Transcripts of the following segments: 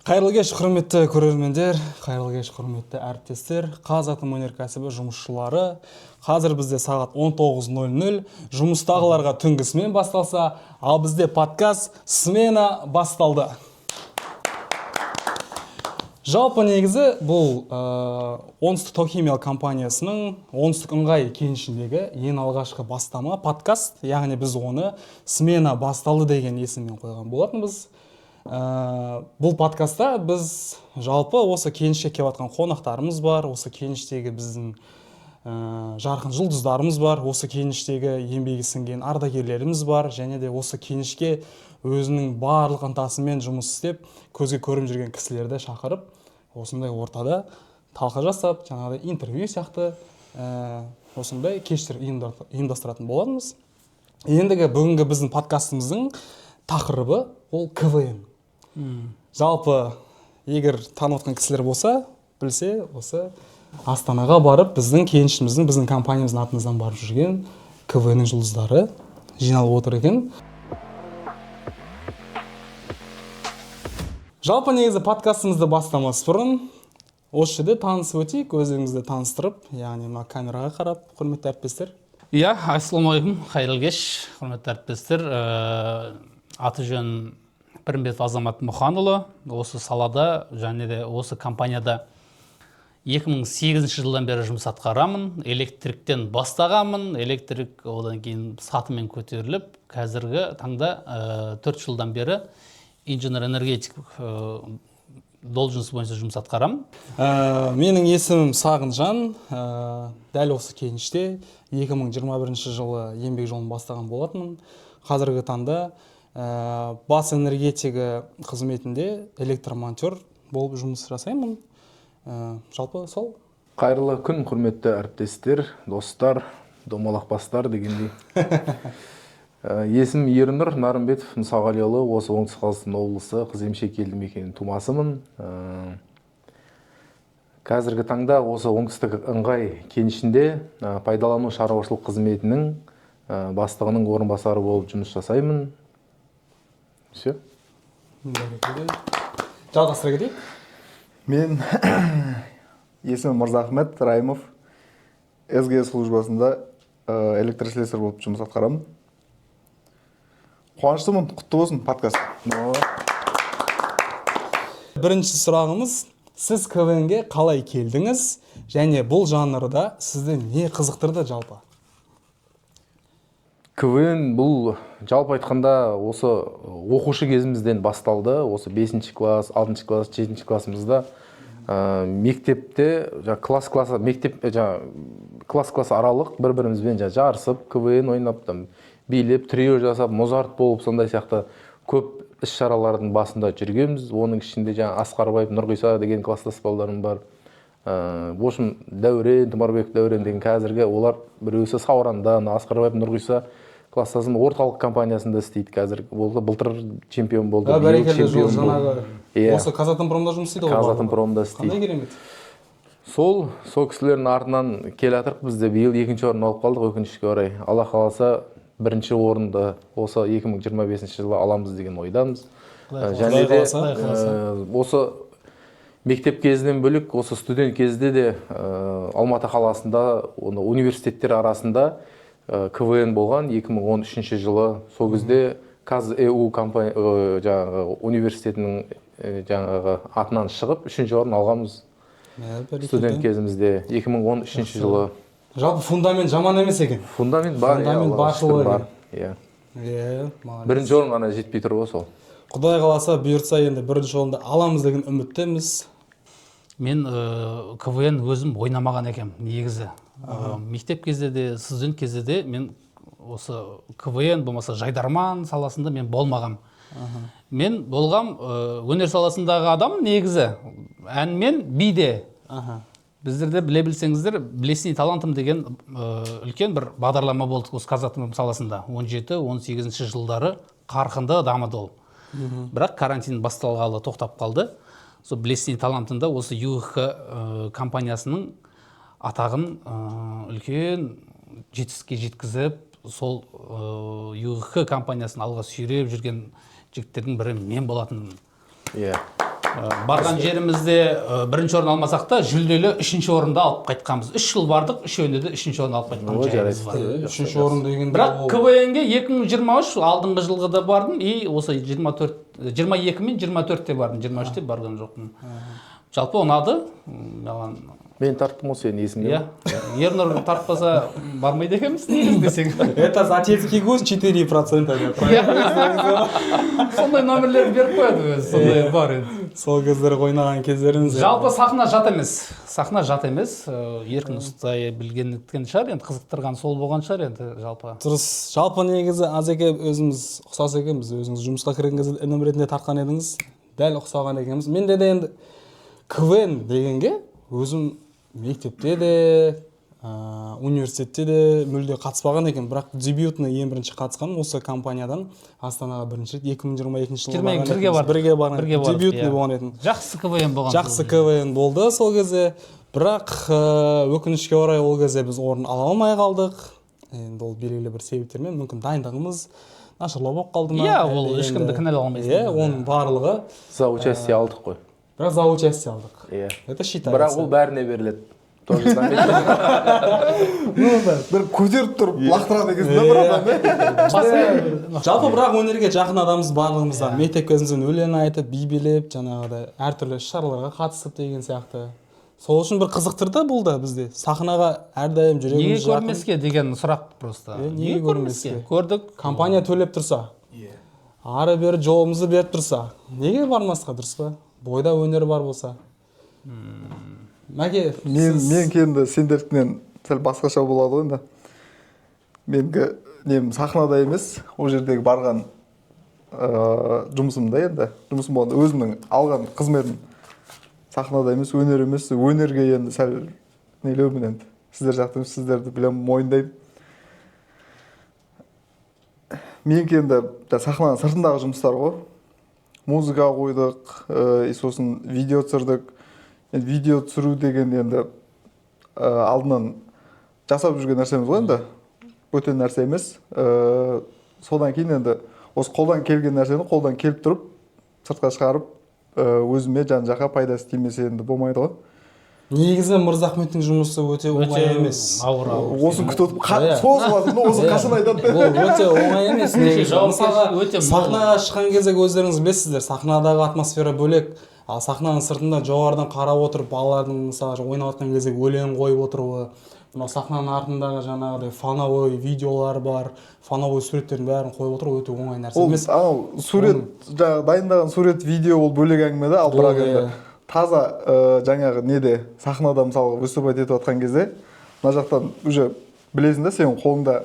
Қайырлы кеш, құрметті көрермендер, қайырлы кеш, құрметті әріптестер, Қазатомөнеркәсібі жұмысшылары. Қазір бізде сағат 19:00, жұмыстағыларға түнгі смена басталса, ал бізде подкаст смена басталды. Жалпы негізі бұл Оңтүстік Тау-Химиялық компаниясының Оңтүстік ыңғай кенішіндегі ең алғашқы бастама подкаст, яғни біз оны смена басталды деген есіммен қойған болатынбыз. Бұл подкастта біз жалпы осы кенішке келіватқан қонақтарымыз бар, осы кеніштегі біздің жарқын жұлдыздарымыз бар, осы кеніштегі еңбегі сіңген ардагерлеріміз бар, және де осы кенішке өзінің барлық ынтасымен жұмыс істеп, көзге көрініп жүрген кісілерді шақырып, осындай ортада талқы жасап, жаңағыдай интервью сияқты осындай кештер ұйымдастыратын боламыз. Ендігі бүгінгі біздің подкастымыздың тақырыбы ол КВН. Жалпы, егер танып отқан кісілер болса, білсе, осы Астанаға барып, біздің кенішіміздің, біздің компаниямыздың атымыздан барып жүрген КВН-нің жұлдыздары жиналып отыр екен. Жалпы негізі подкастымызды бастамас бұрын, осы жерде танысып өтейік, өзіңізді таныстырып, яғни мына камераға қарап, құрметті әріптестер. Ассалаумағалейкум, қайырлы кеш, құрметті әріптестер. Аты жөн Пірімбетов Азамат Мұханұлы, осы салада және де осы компанияда 2008 жылдан бері жұмыс атқарамын. Электриктен бастағанмын, электрик одан кейін сатымен көтеріліп, қазіргі таңда 4 жылдан бері инженер-энергетик должность бойынша жұмыс атқарамын. Менің есімім Сағынжан, дәл осы кеніште 2021 жылы еңбек жолын бастаған болатынмын. Қазіргі таңда бас энергетигі қызметінде электромонтер болып жұмыс жасаймын. Жалпы сол. Қайырлы күн, құрметті әріптестер, достар, домалақ бастар дегендей. Есім Ернұр Нарымбетов Мұсағалиұлы, осы Оңтүстік Қазақстан облысы Қыземшек елді мекенінің тумасымын. Қазіргі таңда осы Оңтүстік ыңғай кенішінде пайдалану шаруашылық қызметінің бастығының орынбасары болып жұмыс жасаймын. Все. Жалғастыра кетейік. Мен есімім Мырзахмет Раймов, СГС службасында электрослесарь болып жұмыс атқарамын. Қуаныштымын, құтты болсын подкаст. Бірінші сұрағымыз, сіз КВН-ге қалай келдіңіз және бұл жанрда сізді не қызықтырды жалпы? КВН бұл жалпы айтқанда осы оқушы кезімізден басталды. Осы 5 класс, 6 класс, 7 классымызда мектепте класс аралық бір-бірімізбен жарысып, КВН ойнап, билеп, трио жасап, Мозарт болып, сондай сияқты көп іс-шаралардың басында жүргенбіз. Оның ішінде Асқарбаев, Нұрғиса деген класстас балдарым бар. Бошым Дәурен, Тұмарбек Дәурен деген қазіргі олар біреусі Сауранда, Асқарбаев, Нұрғиса класстасым орталық компаниясында істейді қазір. Былтыр чемпион болды. Осы Қазатомпромда жұмыс істейді ғой? Қазатомпромда істейді. Қандай керемет? Сол кісілердің артынан келе жатырмық. Бізде биыл 2-ші орын алып қалдық, өкінішке орай. Алла қаласа 1-ші орынды осы 2025 жылы аламыз деген ойдамыз. Және де осы мектеп кезінен бөлек, осы студент кезде де Алматы қаласында университеттер арасында КВН болған 2013 жылы. Сол кезде КазЭУ университетінің атынан шығып 3-ші орын алғанбыз студент кезімізде 2013 жылы. Жалпы фундамент жаман емес екен. Фундамент бар, бар. Бірінші орын ғана жетпей тұр ғой сол. Құдай қаласа бұйыртса енді бірінші орынды аламыз деген үміттеміз. Мен КВН өзім ойнамаған екем негізі. Мектеп кезде де, студент кезде де мен осы КВН болмаса жайдарман саласында мен болмағам. Мен болғам өнер саласындағы адам негізі. Әнмен биде. Біздерде біле білсеңіздер, білесіне талантым деген үлкен бір бағдарлама болды осы Қазатомпром саласында. 17-18 жылдары қарқынды дамыды ол. Бірақ карантин басталғалы тоқтап қалды. Сол білесіне талантында осы ЮХ компаниясының атағын үлкен жетістікке жеткізіп, сол ЮХ компаниясын алға сүйреп жүрген жігіттердің бірі мен болатын. Барған жерімізде бірінші орын алмасақ та жүлделі үшінші орынды алып қайтқанбыз. 3 жыл бардық, үшеуінде де үшінші орын алып қайтқан жеріміз бар. Үшінші орын дегенде Бірақ КВН-ге 2023 алдыңғы жылғы да бардым, и осы 22 мен 24-те бардым, 23-те барған жоқпын. Жалпы ұнады маған. Мен тарттым ғой сені есіңде. Иә. Ернұр тартпаса бармайды екенбіз негізі десең. это за отецкий гость 4% деп. Сондай номерлерді беріп қояды өзі, сондай бар енді. Сол кездер ойнаған кездеріміз. Жалпы сахна жат емес. Сахна жат емес. Еркін ұстай білгендіктен шығар, енді қызықтырған сол болған шығар енді жалпы. Дұрыс. Жалпы негізі Азеке өзіміз ұқсас екенбіз. Өзіңіз жұмысқа кірген кезде інім ретінде тартқан едіңіз. Дәл ұқсаған екенбіз. Менде де енді КВН дегенге өзім мектепте де, университетте де мүлде қатыспаған екен, бірақ дебютный ең бірінші қатысқаным осы компаниядан Астанаға бірінші рет 2022 жылы бірге барған. Дебютный болған едім. Жақсы КВН болған. Жақсы КВН болды сол кезде, бірақ өкінішке орай ол кезде біз орын ала алмай қалдық. Енді ол белгілі бір себептермен, мүмкін дайындығымыз нашарлау болып қалды ма? Иә, ол ешкімді кінәлай алмайсың. Иә, оның барлығы. За участие алдық қой. Бірақ за участие алдық. Иә. Это считается. Бірақ ол бәріне беріледі. бір көтеріп тұрып лақтырады екенсің да бір адам. Жалпы бірақ өнерге жақын адамымыз барлығымыз да мектеп кезімізден өлең айтып, би билеп, жаңағыдай әртүрлі шараларға қатысып деген сияқты. Сол үшін бір қызықтырды бұл да бізде. Сахнаға әрдайым жүрегіміз жақын. Неге көрмеске деген сұрақ просто. Неге көрмеске? Көрдік. Компания төлеп тұрса, ары бері жолымызды беріп тұрса, неге бармасқа, дұрыс па? Бойда өнер бар болса. Мәке, мен енді сендердікінен сәл басқаша болады ғой енді. Менгі нем сахнада емес, ол жердегі барған жұмысымда енді. Жұмысым болғанда өзімнің алған қызметім сахнада емес, өнерге енді сәл нелеумен енді. Сіздер жақтым, сіздерді білем, мойындаймын. Менің енді сахнаның сыртындағы жұмыстар ғой. Музыка қойдық, сосын видео түсірдік. Видео түсіру деген енді алдынан жасап жүрген нәрсеміз ғой енді. Бөтен нәрсе емес. Содан кейін енді осы қолдан келген нәрсені қолдан келіп тұрып, сыртқа шығарып, өзіме жан-жаққа пайдасы тимесе енді болмайды ғой. Негізі Мырзахметтің жұмысы өте оңай емес. Ауыр. Осын күтіп, созып жатыр, осы қашан айтады. Ол өте оңай емес. Мысалға, сахнаға шыққан кезде өздеріңіз білесіздер, сахнадағы атмосфера бөлек. Ал сахнаның сыртында жоғарыдан қарап отырып, балалардың мысалы ойнап жатқан кезде өлең қойып отыруы, мынау сахнаның артындағы жаңағыдай фоновой видеолар бар, фоновой суреттердің бәрін қойып отыру өте оңай нәрсе емес. Ол сурет, дайындаған сурет, видео ол бөлек әңгіме да, ал бірақ енді таза жаңағы неде сахнада мысалы выступать етіп жатқан кезде, мына жақтан уже білесің да, сенің қолыңда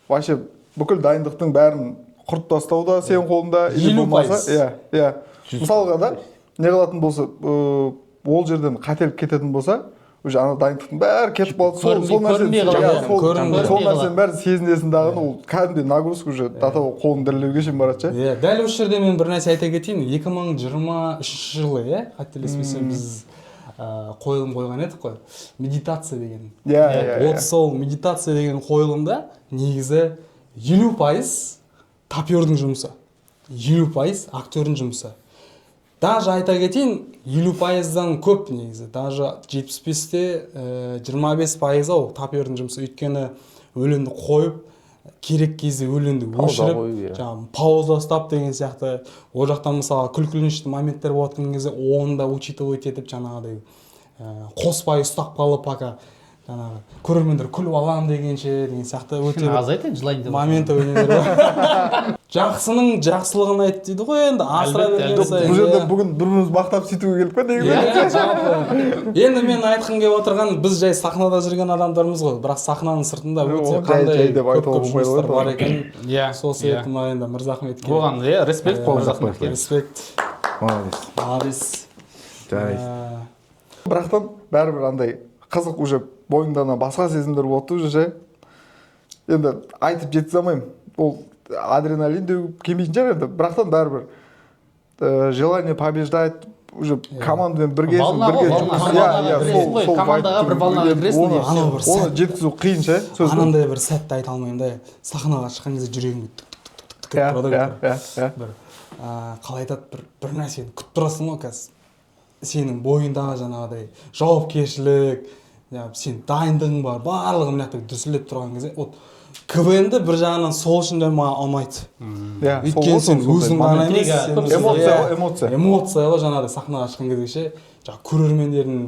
вообще бүкіл дайындықтың бәрін құрт тастау да сенің қолыңда. 50%. Иә. Мысалға да не қылатын болса, ол жерден қателік кететін болса, уже ана дайындықтың бәрі кетіп қалады. Сол нәрсенің бәрі сезінесің дағын, ол кәдімгідей нагрузка уже қолың дірілеуге шейін барады. Иә, дәл осы жерде мен бір нәрсе айта кетейін. 2023 жылы, иә, қателеспесем біз қойылым қойған едік қой. Медитация деген. Иә. Сол медитация деген қойылымда негізі 50% тапёрдың жұмысы, 50% актердің жұмысы. Даже айта кетейін, 50%-дан көп негізі. Даже 75-те 25% ол тапёрдың жұмысы. Өйткені өлеңді қойып, керек кезде өлеңді өшіріп, пауза ұстап деген сияқты. Ол жақтан мысалы күлкілінішті моменттер болатын кезде оны да учитывать етіп, жаңағыдай қоспай ұстап қалып, пока жаңағы көрермендер күліп алам дегенше деген сияқты өте азайтын жылайын деп момент өнерлер бар. Жақсының жақсылығын айт дейді ғой енді, асыра берген сайын. Бұл жерде бүгін бір-біріміз мақтап сөйтуге келіп пе негізі? Енді мен айтқым келіп отырған, біз жай сахнада жүрген адамдармыз ғой, бірақ сахнаның сыртында өте қандай көп жұмыстар бар екен. Сол себепті мына енді Мырзахметке. Оған респект қол Мырзахметке. Респект. Молодец. Бірақтан бәрібір андай қызық уже бойыңда басқа сезімдер болды уже. Енді айтып жеткізе алмаймын. Ол адреналин деу келмейтін шығар енді. Бірақтан бәрібір желание побеждать, уже командамен біргесің, командаға бір волнаға кіресің. Оны жеткізу қиын ше. Анандай бір сәтті айта алмаймын да. Сахнаға шыққан кезде жүрегім қалай айтады, бір нәрсені күтіп тұрасың ғой қазір. Сенің бойындағы жаңағыдай жауапкершілік, сен дайындығың бар, барлығы мына жақта дүрсілдеп тұрған кезде, вот КВН-ді бір жағынан сол үшін де маған ұнайды. Өйткені сен өзің ғана емес, эмоция ғой жаңағыдай сахнаға шыққан кездеше, жаңағы көрермендердің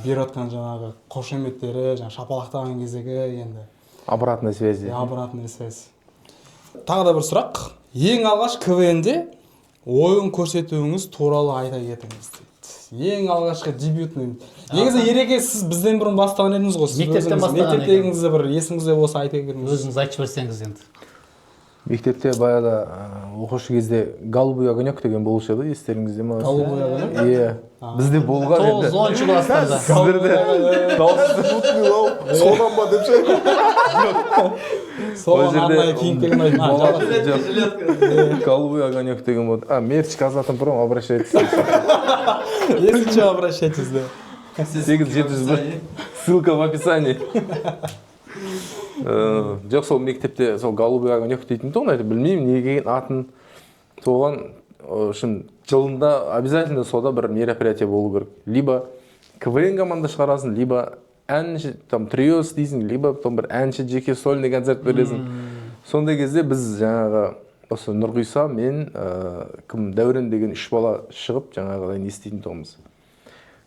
беріп жатқан жаңағы қошеметтері, жаңағы шапалақтаған кездегі енді обратная связь. Обратная связь. Тағы да бір сұрақ. Ең алғаш КВН-де ойын көрсетуіңіз туралы айта кетіңіз дейді. Ең алғашқы дебютный. Негізі Ереке, сіз бізден бұрын бастаған едіңіз ғой. Мектептен бастаған. Мектептегіңізді бір есіңізде болса айта кетіңіз. Өзіңіз айтып жіберсеңіз енді. Мектепте баяғыда оқушы кезде голубой огонек деген болушы еді, естеріңізде ме? Голубой огонек? Иә. Бізде болған еді. 9-10 класстарда. Сіздерде дауысы содан ба деп ше. Соған арнайы киім деген голубой огонек деген болды. Мерч Казатомпром, обращайтесь. Если что, обращайтесь, да. 8701. Ссылка в описании. Жоқ, сол мектепте сол голубой огонек дейтін тұғын айтып, білмеймін неге атын соған үшін жылында обязательно сода бір мероприятие болу керек. Либо КВН команда шығарасың, либо әнші, там трио істейсің, либо там бір әнші жеке сольный концерт бересің. Сондай кезде біз жаңағы осы Нұрғиса, мен, кім Дәурен деген 3 бала шығып жаңағыдай не істейтін тұғымыз.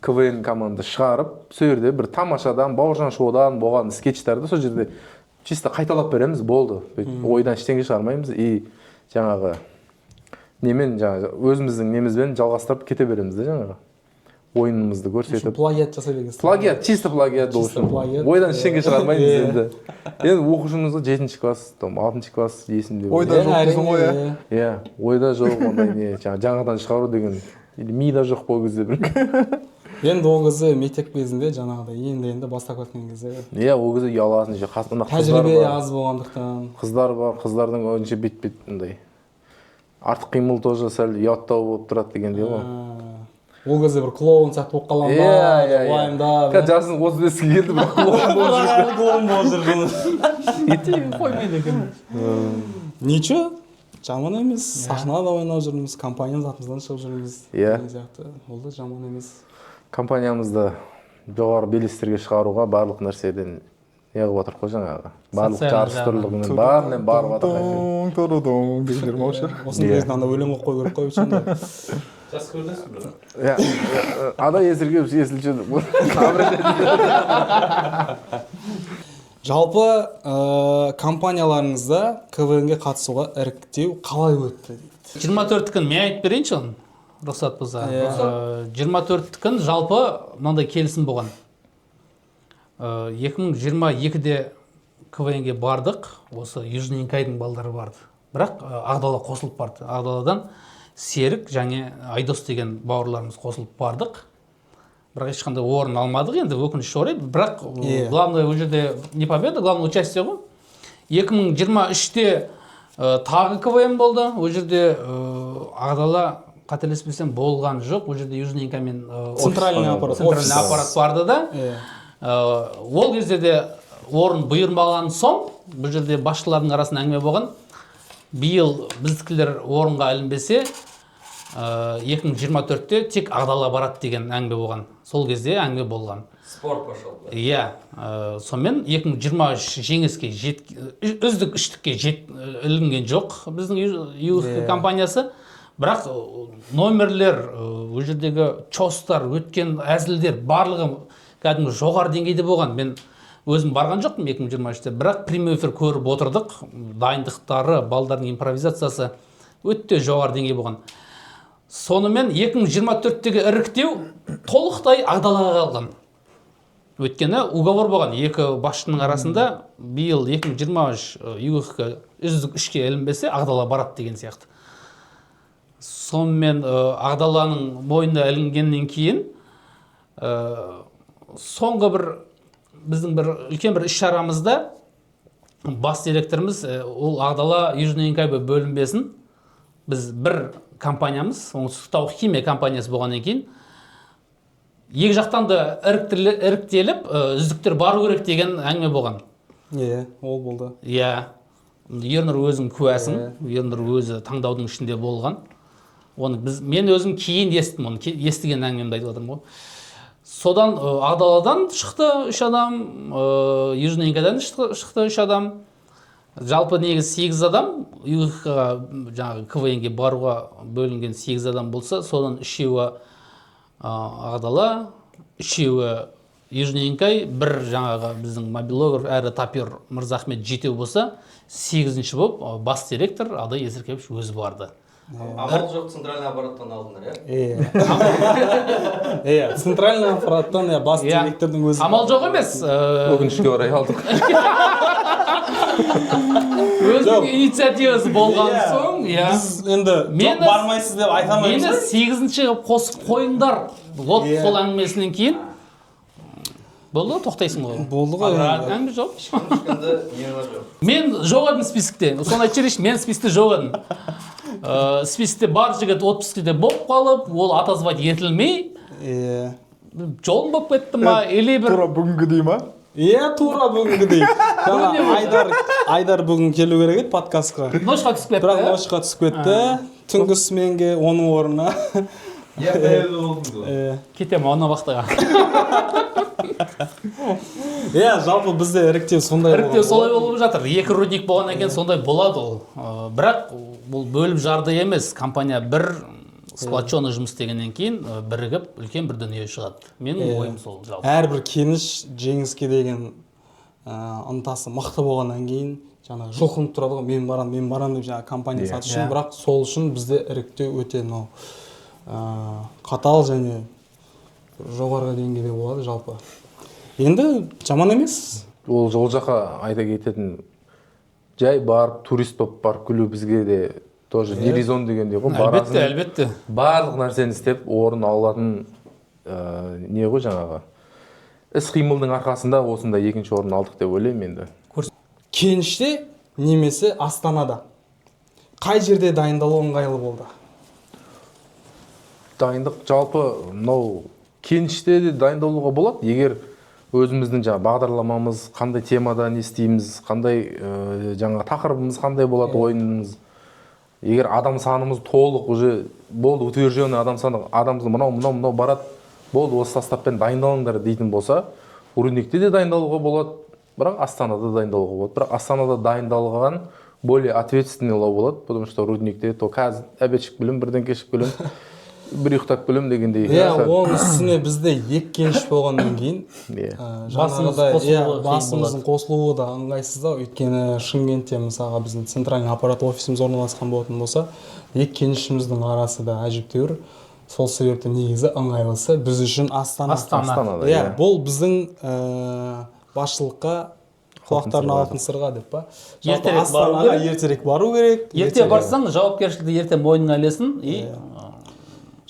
КВН команда шығарып, сол жерде бір тамашадан, Бауыржан шоудан болған скетчтарды сол жерде чисто қайталап береміз, болды. Ойдан ештеңе шығармаймыз и жаңағы немен жаңағы өзіміздің немізбен жалғастырып кете береміз де жаңағы ойынымызды көрсетіп. Плагиат жасай бересіз. Плагиат, чисто плагиат болсын. Ойдан ештеңе шығармаймыз енді. Енді оқушымызға 7-ші класс, 6-ші класс есімде. Ойда жоқ дейсің ғой, иә. Иә, ойда жоқ ондай не, жаңадан шығару деген мида жоқ бұл кезде бір. Енді ол кезде мектеп кезінде жаңағыдай енді бастап кеткен кезде. Иә, ол кезде ұяласың же, қасында қыздар Тәжірибе бар. аз болғандықтан. Қыздар бар, қыздардың ойынша бет-бет андай. Артық қимыл тоже сәл ұяттау болып тұрады дегендей ғой. Ол кезде бір клоун сияқты болып қалам ба? Иә. Уайымдап. Қазір жасың 35-ке келді, бір клоун болып жүр. Клоун болып жүрмін. Қоймайды екен. Ничего, жаман емес. Сахнада ойнап жүрміз, компанияның затымыздан шығып жүрміз. Иә. Ол да жаман емес. Компаниямызды жоғары белестерге шығаруға барлық нәрседен неғып отыр қой жаңағы. Барлық жарыс түрлігінен бәрінен барып жатыр. Тородон дегендер ма осы? Осының кезінде анда өлең оқып қою керек қой сонда. Жас көрдіңіз бе? Иә. Ада есірге есілші. Жалпы компанияларыңызда КВН-ге қатысуға іріктеу қалай өтті дейді? 24 күн мен айтып берейінші оны. Рұқсат болса. 24 күн жалпы мынандай келісім болған. 2022-де КВН-ге бардық. Осы Южный Инкайдың балдары барды. Бірақ Ағдала қосылып барды. Ағдаладан Серік және Айдос деген бауырларымыз қосылып бардық. Бірақ ешқандай орын алмадық енді өкінішке орай. Бірақ главное ол жерде не победа, главное участие ғой. 2023-те тағы КВН болды. Ол жерде Ағдала қателеспесем болған жоқ. Ол жерде Южный Инкамен Центральный аппарат барды да. Ол кезде де орын бұйырмаған соң, бұл жерде басшылардың арасында әңгіме болған. Биыл біздікілер орынға ілінбесе, 2024-те тек Ағдала барады деген әңгіме болған. Сол кезде әңгіме болған. Спорт пошел. Иә, сонымен 2023 жеңіске үздік үштікке ілінген жоқ біздің ЮХ компаниясы. Бірақ номерлер, ол жердегі чостар, өткен әзілдер барлығы кәдімгі жоғары деңгейде болған. Мен өзім барған жоқпын 2023-те, бірақ прямой эфир көріп отырдық. Дайындықтары, балдардың импровизациясы өте жоғары деңгей болған. Сонымен 2024-тегі іріктеу толықтай Ағдалаға қалған. Өткені уговор болған екі басшының арасында биыл 2023 ЮХ-ға үздік үшке ілінбесе Ағдала барады деген сияқты. Сонымен Ағдаланың мойнына ілінгеннен кейін соңғы біздің бір үлкен бір іс-шарамызда бас директорымыз ол Ағдала Южный Инкай бөлінбесін. Біз бір компаниямыз, Оңтүстіктау химия компаниясы болғаннан кейін екі жақтан да іріктеліп үздіктер бару керек деген әңгіме болған. Иә, ол болды. Иә. Ернұр өзің куәсің. Ернұр өзі таңдаудың ішінде болған. Мен өзім кейін естідім, оны естіген әңгімемді айтып отырмын ғой. Содан Ағдаладан шықты 3 адам, Южненкадан шықты 3 адам. Жалпы негізі 8 адам, ЮХ-ға жаңағы КВН-ге баруға бөлінген 8 адам болса, содан 3-еуі Ағдала, 3-еуі Южненкай, бір жаңағы біздің мобилограф әрі тапер Мырзахмет 7 болса, 8-ші болып бас директор Адай Есіркевич өзі барды. Амал жоқ, центральный аппараттан алдыңдар, иә? Центральный аппараттан бас директордың өзі. Амал жоқ емес. Өкінішке орай алдық. Өзінің инициативасы болған соң, біз енді жоқ бармайсыз деп айтамаймыз. Мені 8-ші қосып қойыңдар. Вот сол әңгімесінен кейін болды, тоқтайсың ғой. Болды ғой. Әңгіме жоқ. ешкімді не бар жоқ. Мен жоқ едім спискте. Соны айтып жіберейінші, мен спискте жоқ едім. Спискте бар жігіт отпускіде болып қалып, ол отозвать етілмей, жолым болып кетті ма, или бір... Тура бүгінгідей ма? Иә, тура бүгінгідей. Айдар бүгін келу керек еді подкастқа. Ношқа түсіп кетті. Бірақ ношқа түсіп кетті. Түнгі сменге оның орнына. Иә, бәйбі болдыңыз ғой. Кетем, оны вақтыға. Иә, жалпы бізде іріктеу сондай болады. Іріктеу солай болып жатыр. 2 рудник болғаннан кейін сондай болады ол. Бірақ бұл бөліп жарды емес. Компания бір сплоченный жұмыс істегеннен кейін бірігіп үлкен бір дүние шығады. Менің ойым сол жалпы. Әрбір кеніш жеңіске деген ынтасы мықты болғаннан кейін жаңағы жұлқынып тұрады ғой, мен барам деп жаңағы компания сату үшін, бірақ сол үшін бізде іріктеу өте қатал және жоғарғы деңгейде болады жалпы. Енді жаман емес. Ол жаққа айта кететін жай барып, турист болып барып күлу бізге де тоже диризон дегендей ғой. Әлбетте. Барлық нәрсені істеп, орын алатын не ғой жаңағы. Іс-қимылдың арқасында осында 2-ші орын алдық деп ойлаймын енді. Кеніште немесе Астанада қай жерде дайындалу ыңғайлы болды? Дайындық жалпы мынау кеніште де дайындалуға болады. Егер өзіміздің жаңа бағдарламамыз қандай темада не істейміз, қандай жаңа тақырыбымыз қандай болады ойынымыз. Егер адам санымыз толық уже болды, утвержденный адам саны, адамымыз мынау барады, болды осы составпен дайындалыңдар дейтін болса, Рудникте де дайындалуға болады, бірақ Астанада дайындалуға болады. Бірақ Астанада дайындалған более ответственный болады, потому что Рудникте то қазір обедшік білім, бірден кешік білім, бір ұйықтап білім дегендей. Оның үстіне бізде 2 кеніш болғаннан кейін басымыздың қосылуы да ыңғайсыздау. Өйткені Шымкентте мысалға біздің центральный аппарат офисіміз орналасқан болатын болса, 2 кенішіміздің арасы да әжептәуір. Сол себепті негізі ыңғайлысы біз үшін Астана. Бұл біздің басшылыққа құлақтарын алтын сырға деп па. Астанаға ертерек бару керек. Ерте барсаң, жауапкершілікті ерте мойныңа ілесің.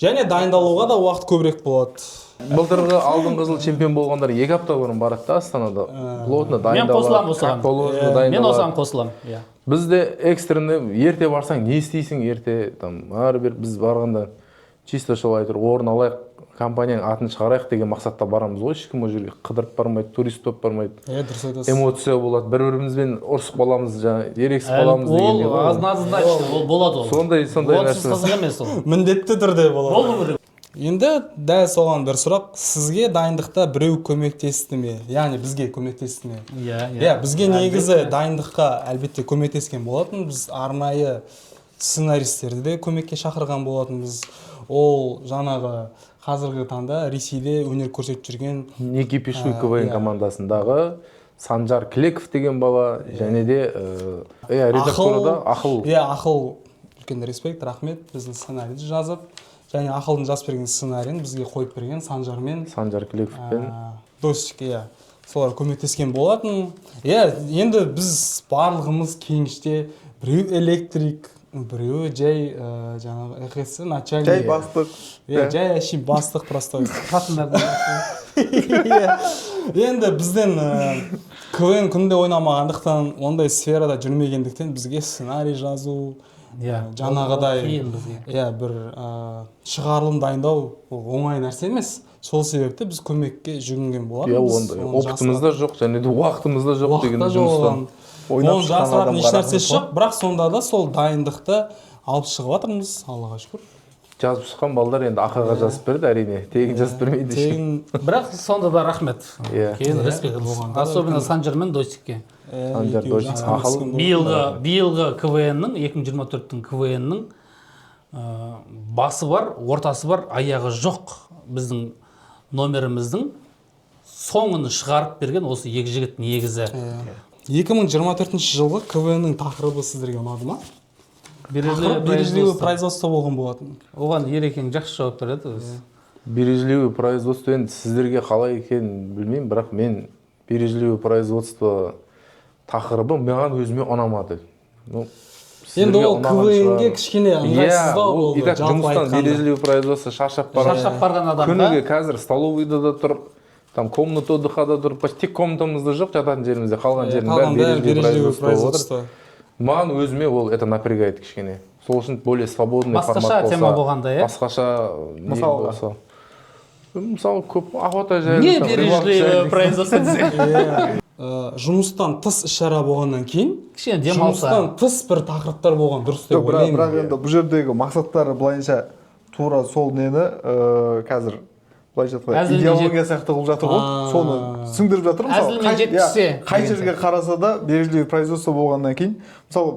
Және дайындалуға да уақыт көбірек болады. Былтырғы алдыңғы жыл чемпион болғандар 2 апта бұрын барады да Астанада. Плотно дайындалады. Мен осыған қосылам. Бізде экстренный ерте барсаң не істейсің? Ерте әрбір біз барғанда чисто солай тұр, орын алайық, компанияның атын шығарайық деген мақсатта барамыз ғой. Ешкім ол жерге қыдырып бармайды, турист болып бармайды. Эмоция болады, бір-бірімізбен ұрысып қаламыз, ерегісіп қаламыз дегенде ғой. Ол азын-азын болады ол. Сондай нәрсе. Қызық емес ол. Міндетті түрде болады. Енді дәл соған бір сұрақ, сізге дайындықта біреу көмектесті ме? Яғни бізге көмектесті ме? Иә, бізге негізі дайындыққа әлбетте көмектескен болатын. Біз арнайы сценаристерді де көмекке шақырған болатынбыз. Ол жаңағы қазіргі таңда Ресейде өнер көрсетіп жүрген Некипишуй КВН командасындағы Санжар Клеков деген бала, және де редакторда Ақыл. Ақыл, үлкен респект, рахмет, біздің сценарийді жазып, және Ақылдың жазып берген сценарийін бізге қойып берген Санжар Клековпен достик, солар көмектескен болатын. Енді біз барлығымыз кеніште біреу электрик, біреу жай жаңағы ЭХС начальник. Жай бастық. Жай әшей бастық простой. Енді бізден КВН күнде ойнамағандықтан, ондай сферада жүрмегендіктен бізге сценарий жазу, жаңағыдай бір шығарылым дайындау оңай нәрсе емес. Сол себепті біз көмекке жүгінген болатынбыз. Опытымыз да жоқ, және де уақытымыз да жоқ деген жұмыстан. Оны жасыратын еш нәрсесі жоқ, бірақ сонда да сол дайындықты алып шығып жатырмыз, Аллаға шүкір. жазып шыққан балдар енді ақаға жазып берді, әрине тегін жазып бермейді. Тегін бірақ сонда да рахмет. Иә. Кейін респект особенно Санжар мен Досикке. Санжар Досик ақыл. Биылғы КВН-нің 2024-тің КВН-нің басы бар, ортасы бар, аяғы жоқ. Біздің номеріміздің соңын шығарып берген осы екі жігіт негізі. 2024 жылғы КВН-нің тақырыбы сіздерге ұнады ма? Бережливый производство болған болатын. Оған Ерекең жақсы жауап береді өзі. Бережливый производство енді сіздерге қалай екенін білмеймін, бірақ мен бережливый производство тақырыбы маған өзіме ұнамады. Енді ол КВН-ге кішкене ыңғайсыздау болды. И так жұмыстан бережливый производство шаршап барған адамға күніге қазір столовыйда да тұрып, там комната отдыхада тұрып, почти комнатамызда жоқ, жататын жерімізде қалған жердің бәрі бережливый производство. Маған өзіме ол это напрягает кішкене. Сол үшін более свободный формат болса. Басқаша тема болғанда, иә? Басқаша не болса. Мысалы көп охота жайлы. Не бережливый производство десе? Жұмыстан тыс іс-шара болғаннан кейін, кішкене демалса. жұмыстан тыс бір тақырыптар болған дұрыс деп ойлаймын. Бірақ енді бұл жердегі мақсаттары былайынша тура сол нені қазір былайша айтқанда идеология сияқты қылып жатыр ғой. Соны сіңдіріп жатыр мысалы. Әзілмен жеткізсе. Қай жерге қараса да бережливый производство болғаннан кейін, мысалы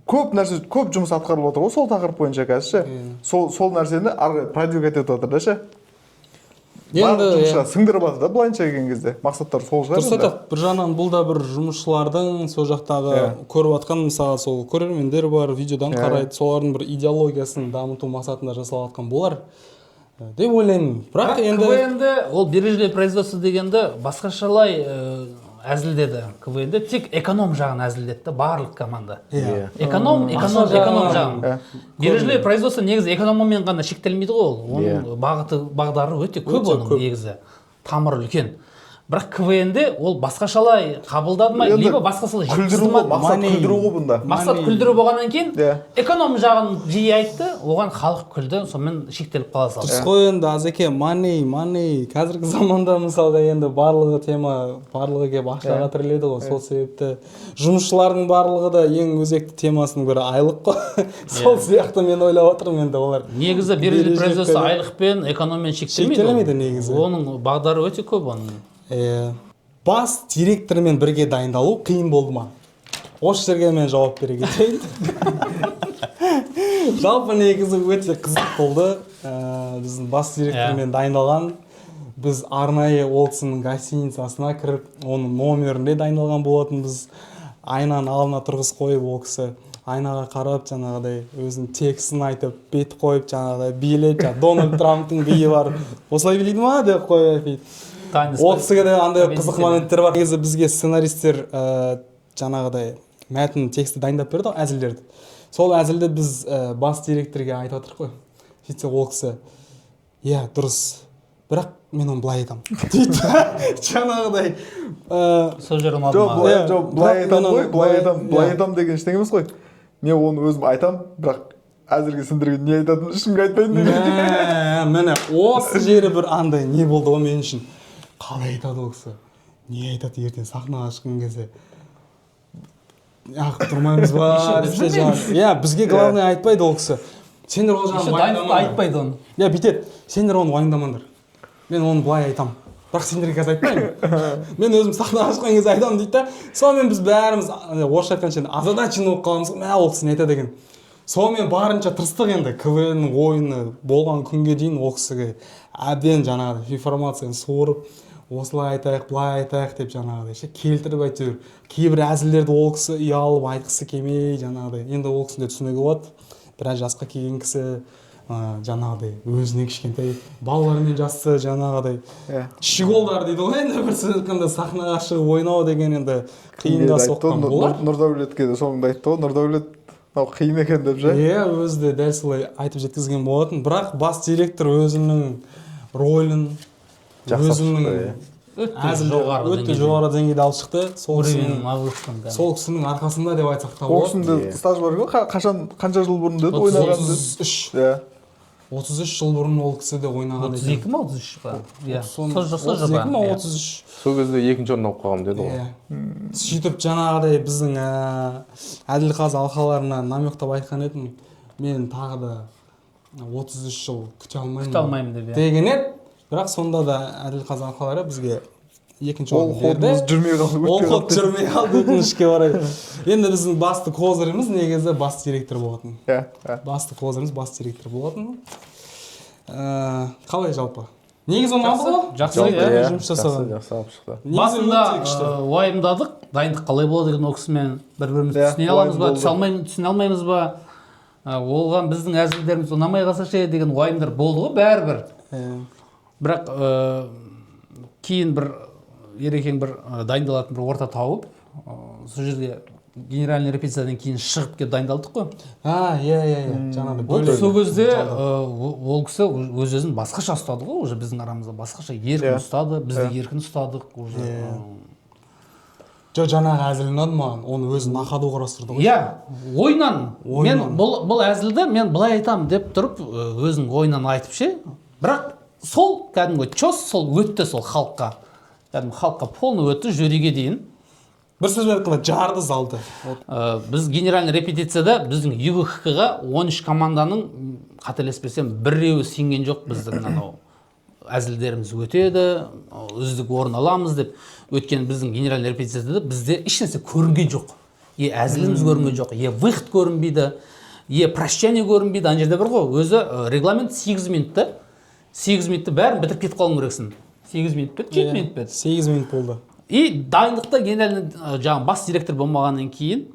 көп нәрсе, көп жұмыс атқарылып отыр ғой сол тақырып бойынша қазір ше. Сол нәрсені ары продвигать етіп жатыр да ше. Барлық жұмысшылар сіңдіріп жатыр да былайынша келген кезде. Мақсаттар сол шығар. Дұрыс айтады. Бір жағынан бұл да бір жұмысшылардың сол жақтағы көріп жатқан мысалы сол көрермендер бар, видеодан қарайды, солардың бір идеологиясын дамыту мақсатында жасалып жатқан болар деп ойлаймын. Бірақ енді КВН-де ол бережливый производство дегенді басқашалай әзілдеді. КВН-де тек эконом жағын әзілдеді барлық команда. Эконом жағын. Бережливый производство негізі экономиямен ғана шектелмейді ғой ол. Оның бағдары өте көп оның негізі. Тамыры үлкен. Бірақ КВН-де ол басқашалай қабылдады ма, либо басқашалай жеткізді ма? Мақсат күлдіру ғой бұнда. Мақсат күлдіру болғаннан кейін эконом жағын жиі айтты, оған халық күлді, сонымен шектеліп қала салды. Дұрыс қой енді Азеке, money. Қазіргі заманда мысалға енді барлығы тема, барлығы келіп ақшаға тіреледі ғой. Сол себепті жұмысшылардың барлығы да ең өзекті темасының бірі айлық қой. Сол сияқты мен ойлап отырмын енді олар. Негізі бережливый производство айлықпен, экономмен шектелмейді негізі. Оның бағдары өте көп оның. Бас директормен бірге дайындалу қиын болды ма? Осы жерге мен жауап бере кетейін. Жалпы негізі өте қызық болды. Біздің бас директормен дайындалған. Біз арнайы ол кісінің гостиницасына кіріп, оның номерінде дайындалған болатын. Біз айнаның алдына тұрғыз қойып, ол кісі айнаға қарап, жаңағыдай өзінің текстін айтып, бет қойып, жаңағыдай билет, Дональд Трамптың биі бар. Осылай билейді ма деп қойып. Ол кісіге де андай қызық моменттер бар. Негізі бізге сценаристер жаңағыдай мәтін тексті дайындап берді ғой, әзілдерді. Сол әзілді біз бас директорге айтып отырық қой. Сөйтсе ол кісі, иә, дұрыс, бірақ мен оны былай айтамын дейді. Жаңағыдай сол жер ұнады ма? Жоқ, былай айтамын деген ештеңе емес қой. Мен оны өзім айтамын, бірақ әзірге сендерге не айтатынын ешкімге айтпайын деген. Міне осы жері бір андай не болды ғой мен үшін. Қалай айтады ол кісі? Не айтады ертең сахнаға шыққан кезде? Ақ тұрмаймыз ба? Иә, бізге главное айтпайды ол кісі. Сендер ол жағын уайымдамаңдар. Айтпайды оны. Иә, бүйтеді. Сендер оны уайымдамаңдар. Мен оны былай айтамын. Бірақ сендерге қазір айтпаймын. Мен өзім сахнаға шыққан кезде айтамын дейді да. Сонымен біз бәріміз орысша айтқанша озадачен болып қаламыз. Мә ол кісі не айтады екен. Сонымен барынша тырыстық енді КВН-нің ойыны болған күнге дейін ол кісіге әбден жаңағыдай информацияны суырып, осылай айтайық, былай айтайық деп жаңағыдай келтіріп әйтеуір. Кейбір әзілдерді ол кісі ұялып айтқысы келмей жаңағыдай. Енді ол кісінің де түсінігі болады. Біраз жасқа келген кісі жаңағыдай өзіне кішкентай балалармен жасты жаңағыдай щеголдар дейді ғой енді бір сөз айтқанда сахнаға шығып ойнау деген енді қиынға соққан болар. Нұрдәулетке де соңында айтты ғой, Нұрдәулет қиын екен деп же. Иә, өзі де дәл солай айтып жеткізген болатын. Бірақ бас директор өзінің рөлін, өзінің өте жоғары деңгейде алып шықты. Сол кісінің арқасында деп айтсақ та болады. Ол кісінің стаж бар ғой, қанша жыл бұрын деді ойнаған деді. 33. 33 жыл бұрын ол кісі де ойнаған 32 ма 33 па? Иә. Сол 32 ма 33. сол кезде екінші орын алып қалғанмын деді ғой. Сөйтіп жаңағыдай біздің Әділқазы алқаларына намектап айтқан едім, мен тағы да 33 жыл күте алмаймын деп. деген еді. Бірақ сонда да Әділқазы алқалары бізге екінші ол орын берді. ходымыз жүрмей қалды. Ол ход жүрмей қалды өкінішке орай. Енді біздің басты козырымыз негізі бас директор болатын. Басты козырымыз бас директор болатын. Қалай жалпы? Негізі ұнады ғой? Жақсы, жұмыс жасаған. Жақсы алып шықты. Басында уайымдадық, дайындық қалай болады екен ол кісімен, бір-бірімізді түсіне аламыз ба, түсіне алмаймыз ба, оған біздің әзілдеріміз ұнамай қалса ше деген уайымдар болды ғой бәрібір. Бірақ кейін бір ерекең бір дайындалатын бір орта тауып, сол жерге генеральный репетициядан кейін шығып кеп дайындалдық қой. Жаңағыдай. Сол кезде ол кісі өз-өзін басқаша ұстады ғой, уже біздің арамызда басқаша еркін ұстады, біз де еркін ұстадық уже. Жаңағы әзіл ұнады маған, оны өзі нақаду құрастырды ғой. Иә, ойнан. Мен бұл әзілді мен былай айтамын деп тұрып, өзінің ойынан айтып ше. Бірақ сол кәдімгі чос сол өтті сол халыққа. Кәдімгі халыққа полный өтті жюриге дейін. Бір сөзбен айтқанда жарды залды. Біз генеральный репетицияда біздің ЮГХ-ға 13 команданың қателеспесем біреуі сенген жоқ біздің анау әзілдеріміз өтеді, үздік орын аламыз деп. Өткен біздің генеральный репетицияда бізде ешнәрсе көрінген жоқ. Әзіліміз көрінген жоқ, выход көрінбейді, прощание көрінбейді. Ана жерде бір ғой, өзі регламент 8 минутта. 8 минутта бәрін бітіріп кетіп қалуың керексің. 8 минут бет, 7 минут бет. 8 минут болды. И дайындықта генеральный жаңағы бас директор болмағаннан кейін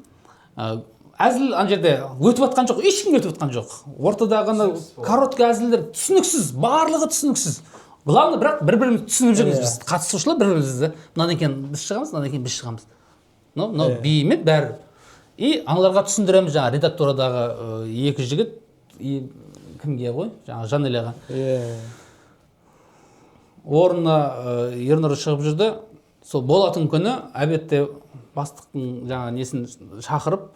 әзіл ана жерде өтіп жатқан жоқ, ешкім өтіп жатқан жоқ. Ортадағы короткий әзілдер түсініксіз, барлығы түсініксіз. Главное, бірақ бір-бірімізді түсініп жүрміз біз. Қатысушылар бір-бірімізді. Мынадан кейін біз шығамыз, мынадан кейін біз шығамыз. Мынау бейімет бәрі. И аналарға түсіндіреміз жаңағы редакторадағы екі жігіт кімге ғой, жаңағы Жанелияға. Орнына Ернұр шығып жүрді. Сол болатын күні обедте бастықтың жаңа несін шақырып,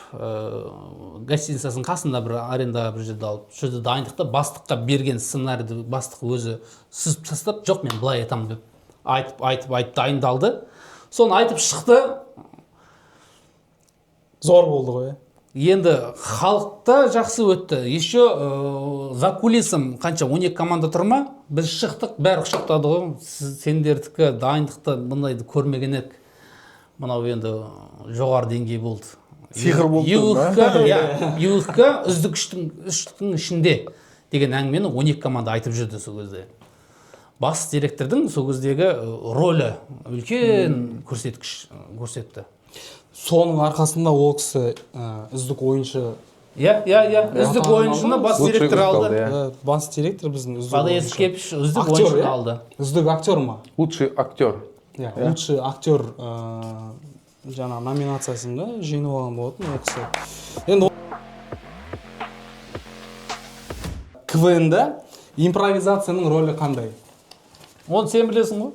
гостиницасын қасында бір арендаға бір жерде алып, жүрді дайындықта бастыққа берген сценарийді бастық өзі сызып тастап, жоқ мен былай айтамын деп айтып дайындалды. Соны айтып шықты. Зор болды ғой. Енді халықта жақсы өтті. Еще за кулисом қанша 12 команда тұрма, біз шықтық, бәрі құшақтады ғой. Сендердікі дайындықты мұндайды көрмеген едік. Мынау енді жоғары деңгей болды. Сиқыр болды. ЮГХ үздік үштің ішінде деген әңгімені 12 команда айтып жүрді сол кезде. Бас директордың сол кездегі рөлі үлкен көрсетті. Соның арқасында ол кісі үздік ойыншы. Үздік ойыншыны бас директор алды. Бас директор біздің үздік Подоец Кепиш үздік ойыншыны алды. Үздік актер ма? Лучший актер. Лучший актер жаңа номинациясында жеңіп алған болатын ол кісі. Енді КВН-да импровизацияның рөлі қандай? Оны сен білесің ғой.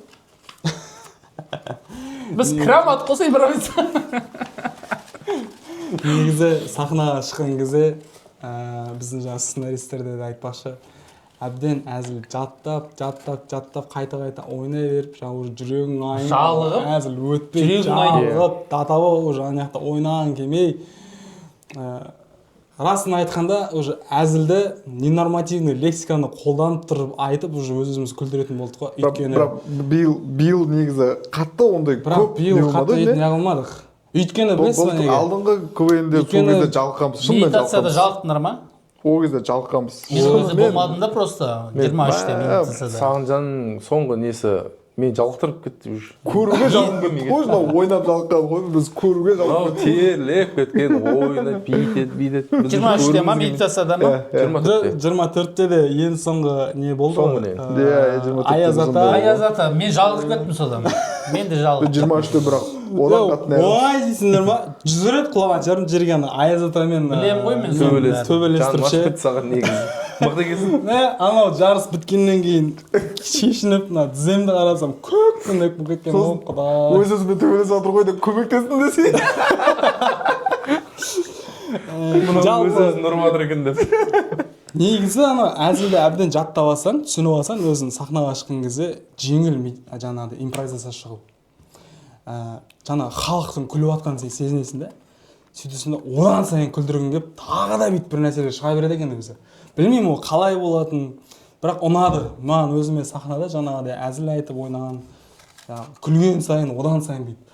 Біз кірамадық қоса импровизация. Негізі сахнаға шыққан кезде біздің жаңа сценаристерде де айтпақшы, әбден әзіл жаттап қайта ойнай беріп, жаңа жүрегің айнып, әзіл өтпей, жалығып, датаба жаңа жақта ойнаған келмей. Расын айтқанда, уже әзілді ненормативный лексиканы қолданып тұрып айтып, уже өзіміз күлдіретін болдық қой. Бірақ биыл негізі қатты ондай көп биыл қатты не қылмадық. Өйткені білесің ба неге? Алдыңғы КВН-де сол кезде жалыққанбыз. Медитацияда жалықтыңдар ма? Ол кезде жалыққанбыз. Мен ол кезде болмадым да просто 23-те медитацияда. Сағынжанның соңғы несі мен жалықтырып кетті. Көруге жалығып кетті. Қой, ойнап жалыққан ғой, біз көруге жалығып кетті. Терлеп кеткен, ойнап, бүйтеді. 23-те ма, медитацияда ма? 24-те де ең соңғы не болды ғой? Аяз ата, мен жалығып кеттім содан. Мен де жалығып. 23-те бірақ одан қатты Ой дейсіңдер ма? 100 рет құлаған жарым жерген Аяз атамен білем ғой мен төбелестіріп ше. Саған негізі. Мықты келсін. Анау жарыс біткеннен кейін шешініп, тіземді қарасам көп көмек болып кеткен ол құдай. Өз-өзімен төбелесіп жатыр ғой деп көмектестім десе. Өз-өзін ұрып жатыр екен деп. негізі ана әзілді әбден жаттап алсаң, түсініп алсаң, өзің сахнаға шыққан кезде жеңіл жаңағыдай импровизация шығу. Жаңа халықтың күліп жатқанын сен сезінесің да. Сөйтесің да одан сайын күлдіргің келіп, тағы да бүйтіп бір нәрселер шыға береді екен өзі. Білмеймін ол қалай болатын, бірақ ұнады. Маған өзіме сахнада жаңағыдай әзіл айтып ойнаған, күлген сайын одан сайын бүйтіп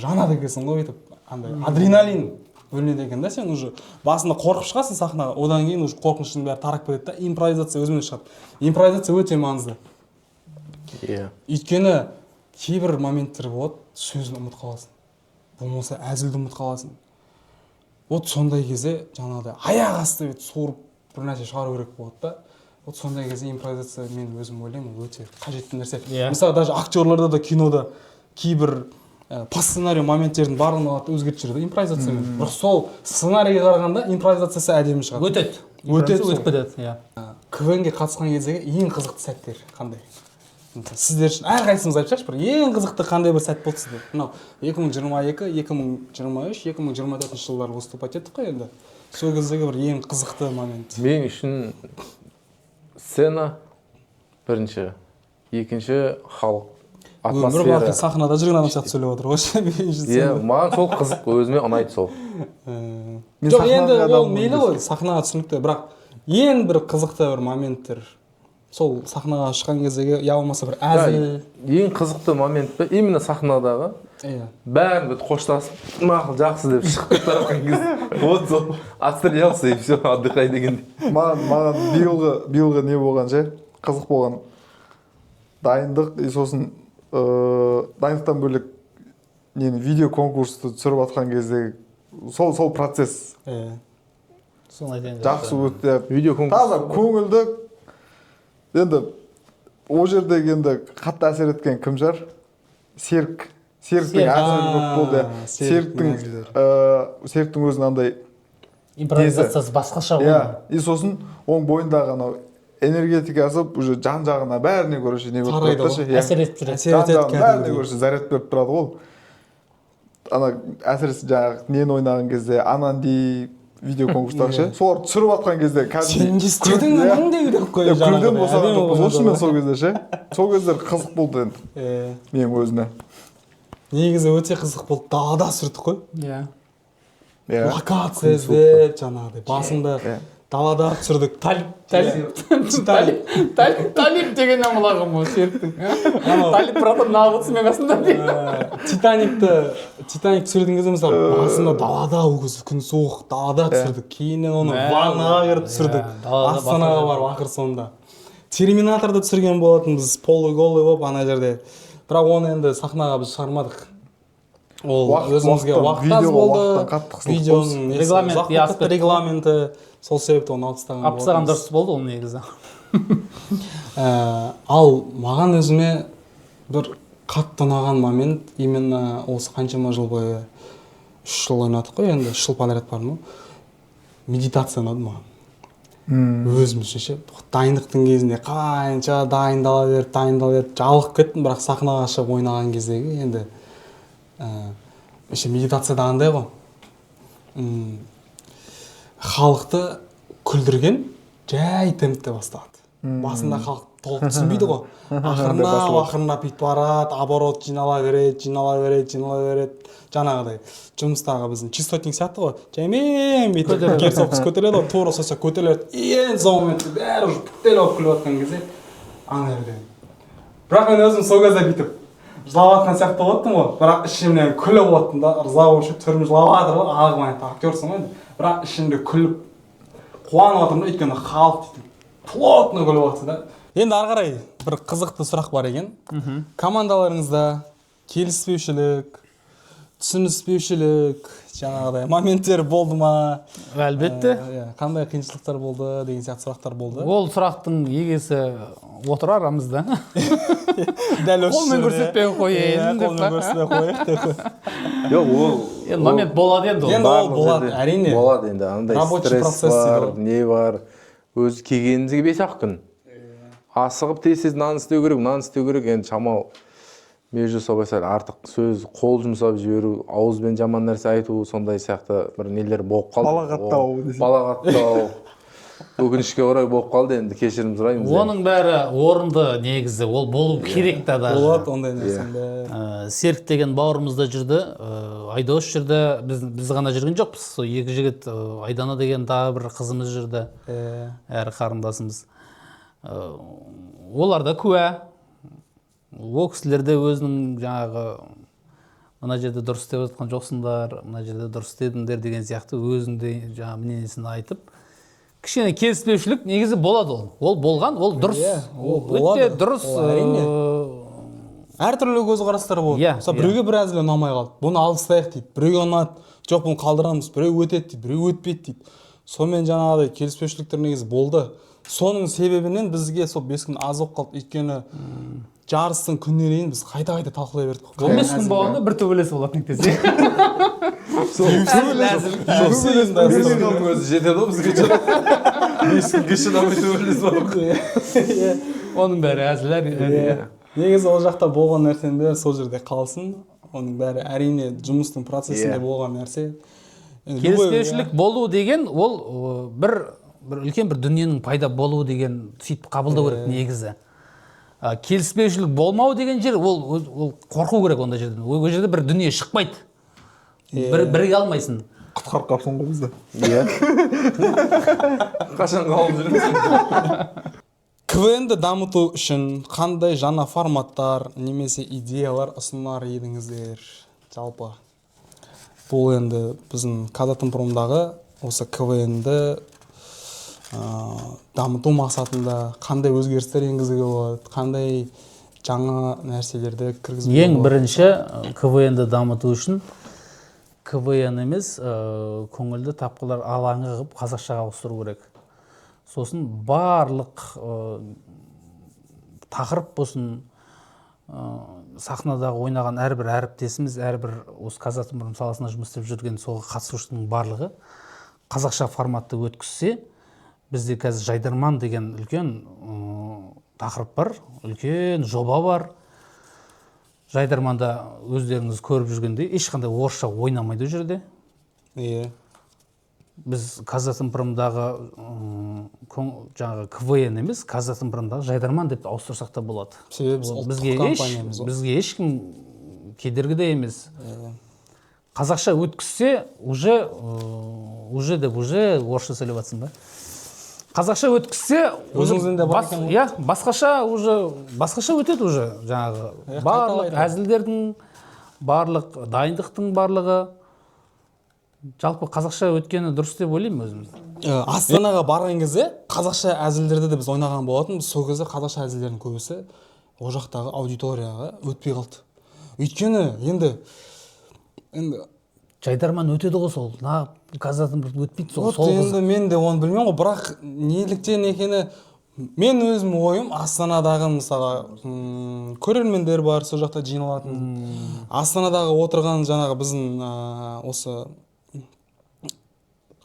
жанады екенсің ғой бүйтіп, андай адреналин бөлінеді екен да, сен уже басында қорқып шығасың сахнаға, одан кейін уже қорқыныштың бәрі тарап кетеді да, импровизация өзімен шығады. Импровизация өте маңызды. Иә. Өйткені кейбір моменттер болады, сөзін ұмытып қаласың. Болмаса әзілді ұмытып қаласың. Вот сондай кезде жаңағыдай аяқ асты бүйтіп суырып бір нәрсе шығару керек болады да. Вот сондай кезде импровизация мен өзім ойлаймын өте қажетті нәрсе. Мысалы даже актерларда да кинода кейбір по сценарию моменттердің барлығын алады өзгертіп жүреді импровизациямен. Бірақ сол сценарийге қарағанда импровизациясы әдемі шығады. Өтіп кетеді, иә. КВН-ге қатысқан кездегі ең қызықты сәттер қандай? Сіздер үшін әрқайсыңыз айтып шығаршы, бір ең қызықты қандай бір сәт болды сізде? Мынау 2022, 2023, 2024 жылдары выступать еттік қой енді. Сол кездегі бір ең қызықты момент. Мен үшін сцена бірінші, екінші халық. Өмір бақи сахнада жүрген адам сияқты сөйлеп отыр ғой. Иә, маған сол қызық, өзіме ұнайды сол. Жоқ, енді ол мейлі ғой, сахнаға түсінікті, бірақ ең бір қызықты бір моменттер сол сахнаға шыққан кездегі, я болмаса бір әзіл. Ең қызықты момент пе, именно сахнадағы бәрін бүйтіп қоштасып, мақұл жақсы деп шығып кетіп бара жатқан кезде, вот сол отстрелялся и все, отдыхай дегендей. Маған биылғы не болған ше, қызық болған дайындық, и сосын дайындықтан бөлек нені видео конкурсты түсіріп жатқан кездегі сол процесс жақсы өтті. Видео конкурс таза көңілді. Енді ол жердегі енді қатты әсер еткен кім жар? Серіктің әзілі көп болды. Серіктің өзінің андай импровизациясы басқаша ғой. И сосын оның бойындағы анау энергетикасы уже жан-жағына бәріне көрінше не болып тұрады. Әсер етіп жүреді. Жан-жағына бәріне көрінше заряд беріп тұрады ғой. Ана әсіресе жаңағы нені ойнаған кезде Ананди видео конкурстағы ше, солар түсіріп жатқан кезде сен де істедің анандай деп қойып жаңағы. Күлден босаған жоқпыз осы мен сол кезде ше. Сол кездер қызық болды енді. Менің өзіме. Негізі өте қызық болды. Далада түсірдік қой. Иә. Локация іздеп жаңағыдай басында далада түсірдік. Талип дегеннен құлағым ол серіктің. Талип братан нағылысымен қасында дейді. Титаник түсірген кезде мысалы басында далада ол кезде күн суық далада түсірдік. Кейіннен оны ваннаға кіріп түсірдік. Астанаға барып ақыр соңында. Терминаторды түсірген болатынбыз, полы-голы болып ана жерде. Бірақ оны енді сахнаға біз шығармадық. Ол өзімізге уақыт аз болды. Видеоның регламенті сол себепті оны алып тастаған болатынбыз. Алып дұрыс болды ол негізі. Ал маған өзіме бір қатты ұнаған момент именно осы қаншама жыл бойы 3 жыл ойнадық қой енді 3 жыл подряд бардым ғой. Медитация ұнады маған. Өзімізше ше дайындықтың кезінде қанша дайындала беріп жалығып кеттім, бірақ сахнаға шығып ойнаған кездегі енді медитацияда андай ғой. Халықты күлдірген жай темпте басталады. Басында халық толық түсінбейді ғой. Ақырындап бүйтіп барады, оборот жинала береді. Жаңағыдай жұмыстағы біздің частотник сияқты ғой. Жаймен бүйтіп герцовкасы көтереді ғой, тура соса көтеріледі. Ең соңғы моментте бәрі уже бүктел болып күліп жатқан кезде ана жерде. Бірақ мен өзім сол кезде бүйтіп жылап жатқан сияқты болаттым ғой. Бірақ ішімнен күліп оттым да, ырза болып түрім жылап жатыр ғой. Ағы моментте актерсың ғой. Бірақ ішімде күліп қуанып отырмын да, өйткені халық плотно күліп жатыр да. Енді ары қарай бір қызықты сұрақ бар екен. Командаларыңызда келіспеушілік, түсініспеушілік, жаңағыдай моменттер болды ма? Әлбетте. Қандай қиыншылықтар болды деген сияқты сұрақтар болды. Ол сұрақтың егесі отыр арамызда. Дәл осы қолмен көрсетпей қояйын деп. Қолмен көрсетпей қояйық деп. Жоқ, ол момент болады енді. Енді ол болады, әрине. Болады енді, андай стресс бар, не бар. Өзі келгенімізге 5-ақ күн. Асығып тез нан істеу керек, енді шамал между собой сәл артық сөз, қол жұмсап жіберу, ауызбен жаман нәрсе айту, сондай сияқты бір нелер болып қалды. Балағаттау. Балағаттау. өкінішке орай болып қалды, енді кешірім сұраймыз. Оның бәрі орынды негізі, ол болу керек та даже. болады ондай нәрсенің бәрі. Серік деген бауырымыз да жүрді, Айдос жүрді, біз ғана жүрген жоқпыз. Сол екі жігіт, Айдана деген тағы бір қызымыз жүрді, әрі қарындасымыз. Олар да куә. Ол кісілер де өзінің жаңағы мына жерде дұрыс істеп жатқан жоқсыңдар, мына жерде дұрыс істедіңдер деген сияқты өзінде жаңағы мнениесін айтып, кішкене келіспеушілік негізі болады ол. Ол болған, ол дұрыс. Ол Өте болады. дұрыс. Ол әрине. Әртүрлі көзқарастар болады. Мысалы біреуге бір әзілі ұнамай қалды. Бұны алып тастайық дейді. Біреуге ұнады. Жоқ, бұны қалдырамыз. Біреу өтеді дейді, біреу өтпейді дейді. Сонымен жаңағыдай келіспеушіліктер негізі болды. Соның себебінен бізге сол 5 күн аз болып қалды. Өйткені жарыстың күніне дейін біз қайта талқылай бердік. 15 күн болғанда бір төбелес болатын десе. Өзі жетеді ғой бізге бізге шыдамай төбелес бар. Оның бәрі әзіл. Негізі ол жақта болған нәрсенің бәрі сол жерде қалсын. Оның бәрі әрине жұмыстың процесінде болған нәрсе. Келіспеушілік болу деген ол бір үлкен бір дүниенің пайда болуы деген сөйтіп қабылдау керек негізі. Келіспеушілік болмау деген жер ол қорқу керек ондай жерден. Ол жерде бір дүние шықпайды. Біріге алмайсың. Құтқарып қалыпсың ғой бізді. Иә. Қашан қалып жүрміз? КВН-ді дамыту үшін қандай жаңа форматтар немесе идеялар ұсынар едіңіздер? Жалпы бұл енді біздің Казатомпромдағы осы КВН-ді дамыту мақсатында қандай өзгерістер енгізуге болады, қандай жаңа нәрселерді кіргізуге болады? Ең бірінші КВН-ді дамыту үшін КВН емес, көңілді тапқылар алаңы қылып қазақшаға ауыстыру керек. Сосын барлық тақырып болсын, сахнадағы ойнаған әрбір әріптесіміз, әрбір осы Казатомпром саласында жұмыс істеп жүрген сол қатысушының барлығы қазақша форматты өткізсе, бізде қазір Жайдарман деген үлкен тақырып бар, үлкен жоба бар. Жайдарманда өздеріңіз көріп жүргендей ешқандай орысша ойнамайды жерде. Біз Казатомпромдағы жаңағы КВН емес, Казатомпромдағы Жайдарман деп ауыстырсақ та болады. Бізге ешкім кедергі де емес. Қазақша өткізсе, уже орысша сөйлеп жатсың ба? Қазақша өткізсе, басқаша өтеді уже жаңағы барлық әзілдердің, барлық дайындықтың барлығы. Жалпы қазақша өткені дұрыс деп ойлаймын өзіміз. Астанаға барған кезде қазақша әзілдерді де біз ойнаған болатын. Сол кезде қазақша әзілдердің көбісі о жақтағы аудиторияға өтпей қалды. Өйткені енді Жайдарман өтеді ғой сол. Казатомпром өтпейді сол. Енді мен де оны білмеймін ғой, бірақ неліктен екені мен өзім ойым Астанадағы мысалы көрермендер бар, сол жақта жиналатын. Астанадағы отырған жаңағы біздің осы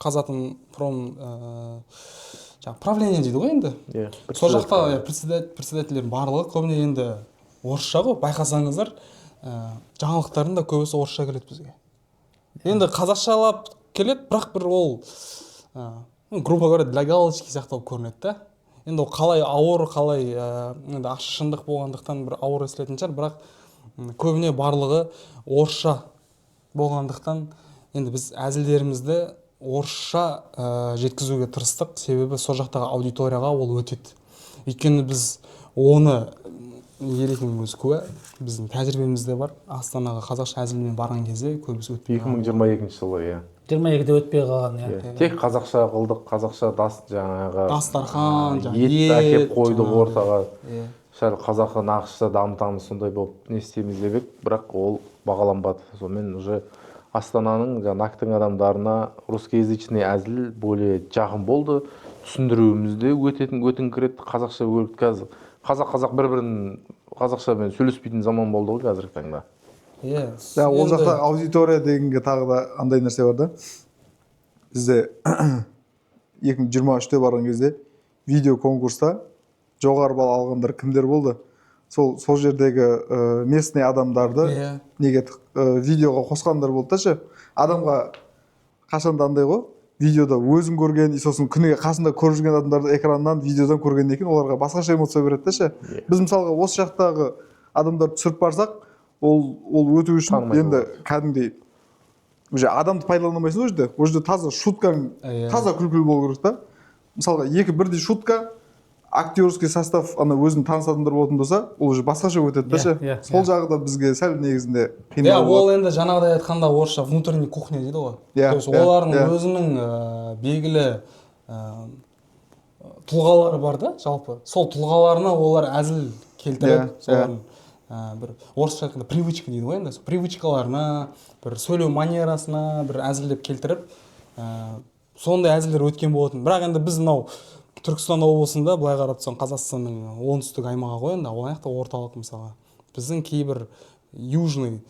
Казатомпром правление дейді ғой енді. Сол жақта председательдер барлығы көбіне енді орысша ғой. Байқасаңыздар, жаңалықтардың да көбісі орысша келеді бізге. Енді қазақшалап келеді, бірақ бір ол грубо говоря для галочки сияқты болып көрінеді да. Енді ол қалай ауыр, қалай енді ащы шындық болғандықтан бір ауыр естілетін шығар, бірақ көбіне барлығы орысша болғандықтан енді біз әзілдерімізді орысша жеткізуге тырыстық, себебі сол жақтағы аудиторияға ол өтеді. Өйткені біз оны Ерекең өзі куә, біздің тәжірибемізде бар. Астанаға қазақша әзілмен барған кезде көбісі өтпей 2022 жылы, иә. 22-де өтпей қалған, иә. Тек қазақша қылдық, қазақша жаңағы дастархан, ет әкеп қойдық ортаға. Шәл қазақы нақышта дамытамыз, сондай болып не істейміз деп ек, бірақ ол бағаланбады. Сонымен уже Астананың нақтың адамдарына русскоязычный әзіл более жақын болды. Түсіндіруімізде өтін кіреді, қазақша өліп қазір. Қазақ бір-бірін қазақшамен сөйлеспейтін заман болды ғой қазіргі таңда. Ол жақта аудитория дегенге тағы да андай нәрсе бар да. Бізде 2023-те барған кезде видео конкурста жоғары балл алғандар кімдер болды? Сол жердегі местный адамдарды неге видеоға қосқандар болды да ше. Адамға қашанда андай ғой, видеода өзін көрген и сосын күніге қасында көріп жүрген адамдарды экраннан видеодан көргеннен кейін оларға басқаша эмоция береді да ше. Біз мысалға осы жақтағы адамдарды түсіріп барсақ ол өту үшін Танымайды енді кәдімгідей уже адамды пайдалана алмайсың ол жерде таза шуткаң таза күлкілі болу керек та. Мысалға екі бірдей шутка актерский состав ана өзінің таныс адамдар болатын болса ол уже басқаша өтеді да ше. Сол жағы да бізге сәл негізінде қиындау ол болады. енді жаңағыдай айтқанда орысша внутренний кухня дейді ғой. То есть олардың өзінің белгілі тұлғалары бар да жалпы. Сол тұлғаларына олар әзіл келтіріп, солардың бір орысша айтқанда привычка дейді ғой енді. Сол привычкаларына, бір сөйлеу манерасына бір әзілдеп келтіріп, сондай әзілдер өткен болатын. Бірақ енді біз мынау Түркістан облысында былай қарап тұрсаң Қазақстанның оңтүстік аймағы ғой енді, ол аяқта орталық мысалға. Біздің кейбір южный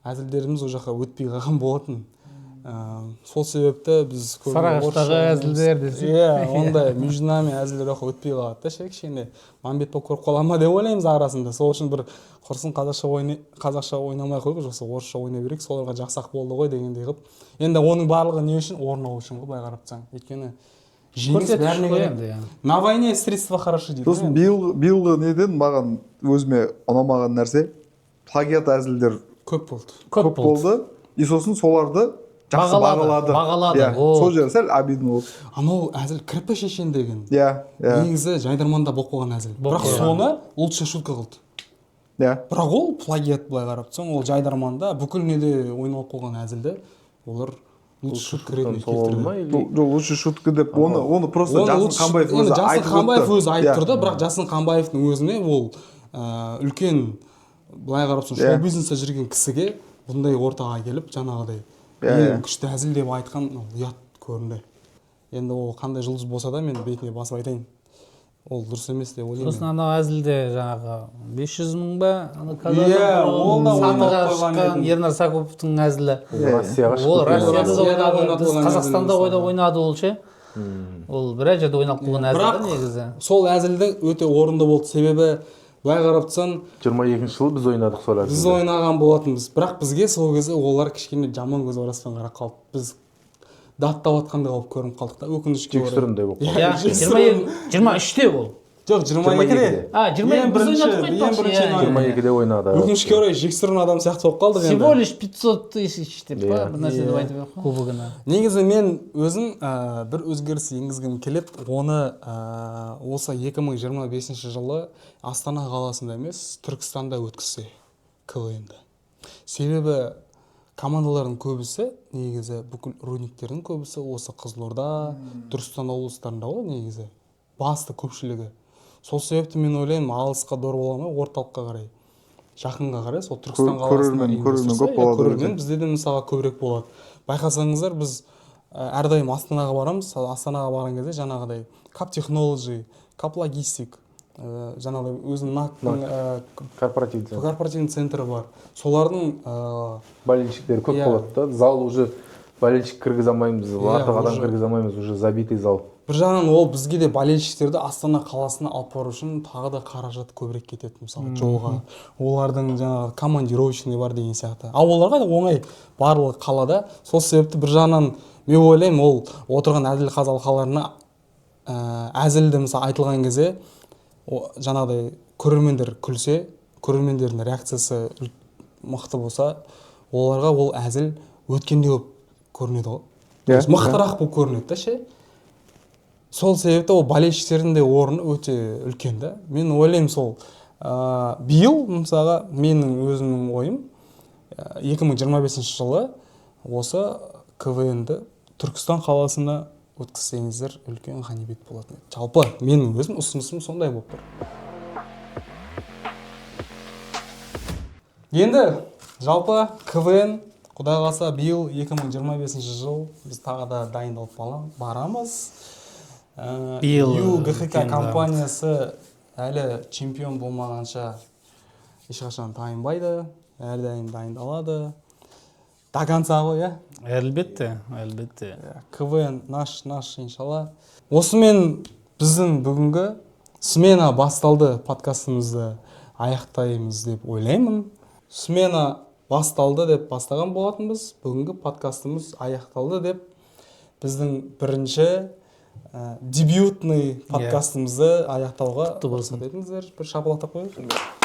әзілдеріміз ол жаққа өтпей қалған болатын. Сол себепті біз Сарыағаштағы әзілдер десе. ондай между нами әзілдер өтпей қалады да ше, кішкене Мамбет болып көріп қала ма деп ойлаймыз арасында. Сол үшін бір құрсын қазақша ойнамай қойып, жоқса орысша ойнай берейік, соларға жақсақ болды ғой дегендей қылып. Енді оның барлығы не үшін? Орын алу үшін ғой былай қарап тұрсаң. Өйткені жеңіс бәріне керек. На войне средства хороши дейді. Сосын биылғы неден маған өзіме ұнамаған нәрсе плагиат әзілдер көп болды. И сосын соларды жақсы бағалады. Сол жері сәл обидно болды. Анау әзіл кірпі шешен деген. Негізі жайдарманда болып қойған әзіл. Бірақ соны лучше шутка қылды. Бірақ ол плагиат былай қарап тұрсаң, ол жайдарманда бүкіл неде ойналып қойған әзілді олар лучше шутка ретінде келтірді. Лучше шутка деп оны просто Жасын Қанбаев өзі айтып тұрды, бірақ Жасын Қанбаевтың өзіне ол үлкен былай қарап тұрсаң шоу-бизнесте жүрген кісіге бұндай ортаға келіп жаңағыдай күшті әзіл деп айтқан ұят көрінді. Енді ол қандай жұлдыз болса да мен бетіне басып айтайын. Ол дұрыс емес деп ойлаймын. Сосын анау әзілде жаңағы 500 мың ба? Сатыға шыққан Ернар Сакуповтың әзілі. Ол Россияда ойнады, Қазақстанда ойнады ол ше. Ол біраз жерде ойналып қалған әзіл негізі. Сол әзілді өте орынды болды, себебі былай қарап тұрсаң 22-ші жылы біз ойнадық сол әзілді. Біз ойнаған болатынбыз, бірақ бізге сол кезде олар кішкене жаман көзқараспен қарап қалды. Біз даттап атқандай болып көрініп қалдық та, өкінішке орай. Жексұрындай болып. 23-те ол. Жоқ, 22-де. 22-де ойнады. Өкінішке орай жексұрын адам сияқты болып қалдық енді. Всего лишь 500 тысяч деп па, бір нәрсе деп айтып еді кубогына. Негізі мен өзім бір өзгеріс енгізгім келеді. Оны осы 2025 жылы Астана қаласында емес, Түркістанда өткізсе КВН-ді. Себебі командалардың көбісі, негізі бүкіл рудниктердің көбісі осы Қызылорда, Түркістан облыстарында ғой негізі. Басты көпшілігі. Сол себепті мен ойлаймын, алысқа дор боламай, орталыққа қарай, жақынға қарай, сол Түркістан қаласына көрермен бізде де мысалға көбірек болады. Байқасаңыздар, біз әрдайым Астанаға барамыз. Астанаға барған кезде жаңағыдай Кап Технологи, Кап Логистик, жаңағыдай өзінің корпоративный центрі бар. Солардың болельщиктері көп болады да. Зал уже болельщик кіргізе алмаймыз, артық адам кіргізе алмаймыз, уже забитый зал. Бір жағынан ол бізге де болельщиктерді Астана қаласына алып бару үшін тағы да қаражат көбірек кетеді, мысалы жолға. Олардың жаңағы командировочный бар деген сияқты. Ал оларға да оңай барлығы қалада. Сол себепті бір жағынан мен ойлаймын, ол отырған әділ қазалқаларына әзілді мысалы айтылған кезде жаңағыдай көрермендер күлсе, көрермендердің реакциясы мықты болса, оларға ол әзіл өткенде болып көрінеді ғой. Мықтырақ болып көрінеді да ше. Сол себепті ол болельщиктердің де орны өте үлкен да. Мен ойлаймын сол биыл мысалға менің өзімнің ойым 2025 жылы осы КВН-ді Түркістан қаласына өткізсеңіздер үлкен ғанибет болатын еді. Жалпы менің өзім ұсынысым сондай болып тұр. Енді жалпы КВН Құдай қаласа биыл 2025 жыл біз тағы да дайындалып барамыз. ГХК компаниясы әлі чемпион болмағанша ешқашан тайынбайды, әрдайым дайындалады. До конца ғой, иә? Әлбетте. КВН наш иншалла. Осымен біздің бүгінгі смена басталды подкастымызды аяқтаймыз деп ойлаймын. Смена басталды деп бастаған болатынбыз. Бүгінгі подкастымыз аяқталды деп біздің бірінші дебютный подкастымызды аяқтауға Құтты болсын. рұқсат етіңіздер. Бір шапалақтап қояйық.